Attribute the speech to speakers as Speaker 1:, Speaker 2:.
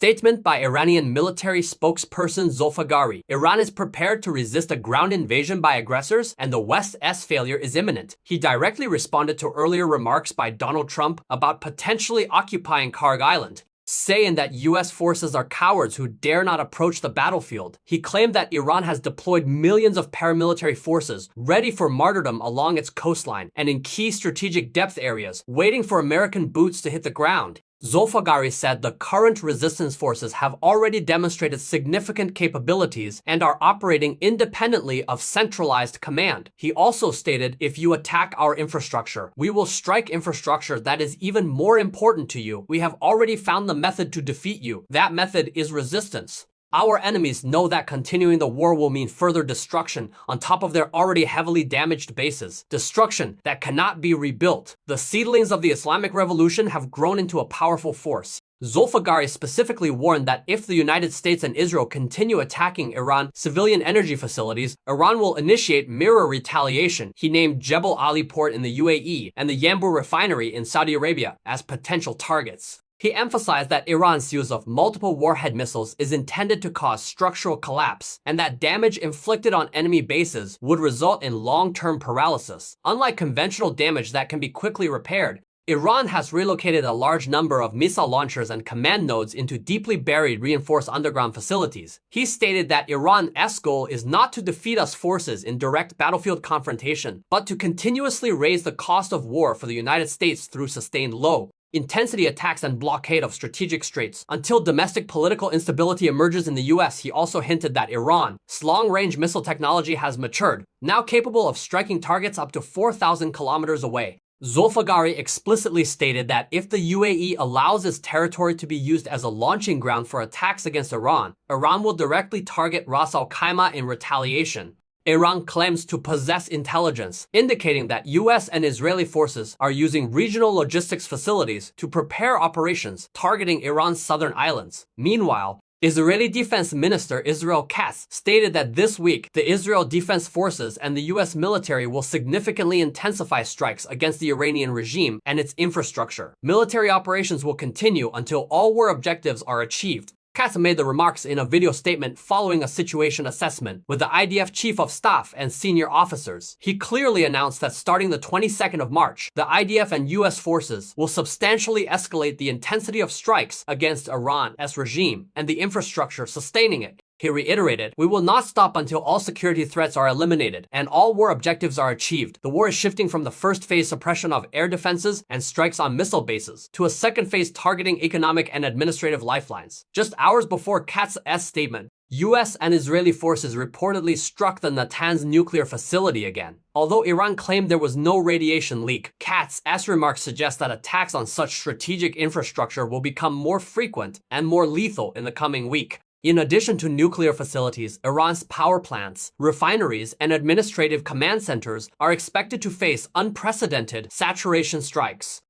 Speaker 1: Statement by Iranian military spokesperson Zolfagari. Iran is prepared to resist a ground invasion by aggressors, and the West's failure is imminent. He directly responded to earlier remarks by Donald Trump about potentially occupying Karg Island, saying that US forces are cowards who dare not approach the battlefield. He claimed that Iran has deployed millions of paramilitary forces ready for martyrdom along its coastline and in key strategic depth areas, waiting for American boots to hit the ground. Zolfagari said the current resistance forces have already demonstrated significant capabilities and are operating independently of centralized command. He also stated, "If you attack our infrastructure, we will strike infrastructure that is even more important to you. We have already found the method to defeat you. That method is resistance. Our enemies know that continuing the war will mean further destruction on top of their already heavily damaged bases. Destruction that cannot be rebuilt. The seedlings of the Islamic Revolution have grown into a powerful force." Zolfagari specifically warned that if the United States and Israel continue attacking Iran civilian energy facilities, Iran will initiate mirror retaliation. He named Jebel Ali port in the UAE and the Yanbu refinery in Saudi Arabia as potential targets. He emphasized that Iran's use of multiple warhead missiles is intended to cause structural collapse, and that damage inflicted on enemy bases would result in long-term paralysis. Unlike conventional damage that can be quickly repaired, Iran has relocated a large number of missile launchers and command nodes into deeply buried reinforced underground facilities. He stated that Iran's goal is not to defeat us forces in direct battlefield confrontation, but to continuously raise the cost of war for the United States through sustained low-intensity attacks and blockade of strategic straits. Until domestic political instability emerges in the US, he also hinted that Iran's long-range missile technology has matured, now capable of striking targets up to 4,000 kilometers away. Zolfagari explicitly stated that if the UAE allows its territory to be used as a launching ground for attacks against Iran, Iran will directly target Ras al-Khaimah in retaliation. Iran claims to possess intelligence, indicating that US and Israeli forces are using regional logistics facilities to prepare operations targeting Iran's southern islands. Meanwhile, Israeli Defense Minister Israel Katz stated that this week, the Israel Defense Forces and the US military will significantly intensify strikes against the Iranian regime and its infrastructure. Military operations will continue until all war objectives are achieved. Katz made the remarks in a video statement following a situation assessment with the IDF Chief of Staff and senior officers. He clearly announced that starting the 22nd of March, the IDF and US forces will substantially escalate the intensity of strikes against Iran's regime and the infrastructure sustaining it. He reiterated, "We will not stop until all security threats are eliminated and all war objectives are achieved." The war is shifting from the first phase suppression of air defenses and strikes on missile bases to a second phase targeting economic and administrative lifelines. Just hours before Katz's statement, US and Israeli forces reportedly struck the Natanz nuclear facility again. Although Iran claimed there was no radiation leak, Katz's remarks suggest that attacks on such strategic infrastructure will become more frequent and more lethal in the coming week. In addition to nuclear facilities, Iran's power plants, refineries, and administrative command centers are expected to face unprecedented saturation strikes.